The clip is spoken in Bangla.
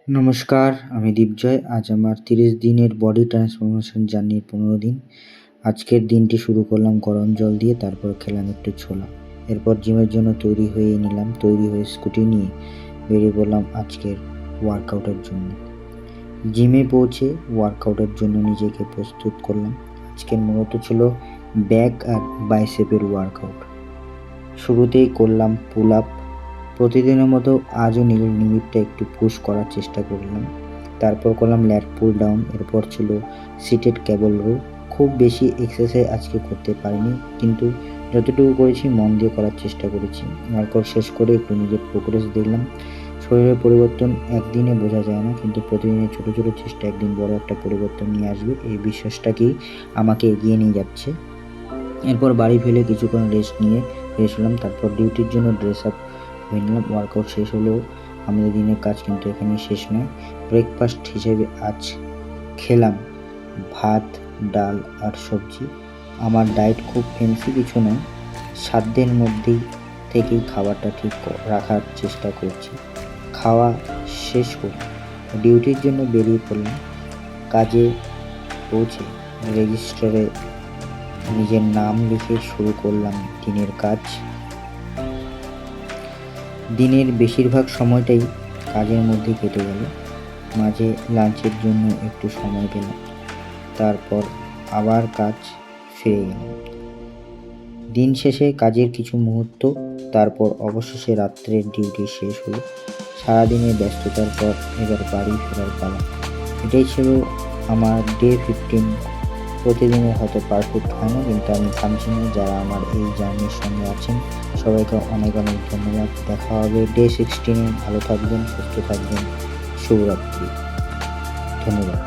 নমস্কার, আমি দীপজয়। আজ আমার 30 দিনের বডি ট্রান্সফরমেশন জার্নির 15 দিন। আজকের দিনটি শুরু করলাম গরম জল দিয়ে, তারপর খেলাম একটু ছোলা। এরপর জিমের জন্য তৈরি হয়ে নিলাম। তৈরি হয়ে স্কুটি নিয়ে বেরিয়ে পড়লাম আজকের ওয়ার্কআউটের জন্য। জিমে পৌঁছে ওয়ার্কআউটের জন্য নিজেকে প্রস্তুত করলাম। আজকের মূলত ছিল ব্যাক আর বাইসেপের ওয়ার্কআউট। শুরুতেই করলাম পুল আপ। প্রতিদিনের মতো আজও নিজের লিমিটটা একটু পুশ করার চেষ্টা করলাম। তারপর করলাম ল্যাট পুল ডাউন। এরপর ছিল সিটেড ক্যাবল রো। খুব বেশি এক্সারসাইজ আজকে করতে পারিনি, কিন্তু যতটুকু করেছি মন দিয়ে করার চেষ্টা করেছি। ওয়ার্কআউট শেষ করে একটু নিজের প্রোগ্রেস দেখলাম। শরীরের পরিবর্তন একদিনে বোঝা যায় না, কিন্তু প্রতিদিনের ছোটো ছোটো চেষ্টা একদিন বড় একটা পরিবর্তন নিয়ে আসবে, এই বিশ্বাসটাকেই আমাকে এগিয়ে নিয়ে যাচ্ছে। এরপর বাড়ি ফেলে কিছুক্ষণ রেস্ট হলাম। তারপর ডিউটির জন্য ড্রেস আপ হয়ে নিলাম। ওয়ার্কআউট শেষ হলেও আমাদের দিনের কাজ কিন্তু এখানেই শেষ নয়। ব্রেকফাস্ট হিসেবে আজ খেলাম ভাত, ডাল আর সবজি। আমার ডায়েট খুব ফ্যান্সি কিছু নয়, সাধ্যের মধ্যেই থেকেই খাবারটা ঠিক রাখার চেষ্টা করছি। খাওয়া শেষ করে ডিউটির জন্য বেরিয়ে পড়লাম। কাজে পৌঁছে রেজিস্টারে নিজের নাম লিখে শুরু করলাম দিনের কাজ। দিনের বেশিরভাগ সময়টাই কাজের মধ্যে কেটে গেল। মাঝে লাঞ্চের জন্য একটু সময় পেলাম। তারপর আবার কাজ ফিরে গেলাম। দিন শেষে কাজের কিছু মুহূর্ত, তারপর অবশেষে রাত্রের ডিউটি শেষ হলো। সারাদিনের ব্যস্ততার পর এবার বাড়ি ফেরার পালা। এটাই ছিল আমার ডে 15। প্রতিদিনের হয়তো পারফেক্ট হয় না, কিন্তু আমি থামছি না। যারা আমার এই জার্নির সঙ্গে আছেন সবাইকে অনেক অনেক ধন্যবাদ। দেখা হবে ডে 16-এ। ভালো থাকবেন, সুস্থ থাকবেন। শুভরাত্রি। ধন্যবাদ।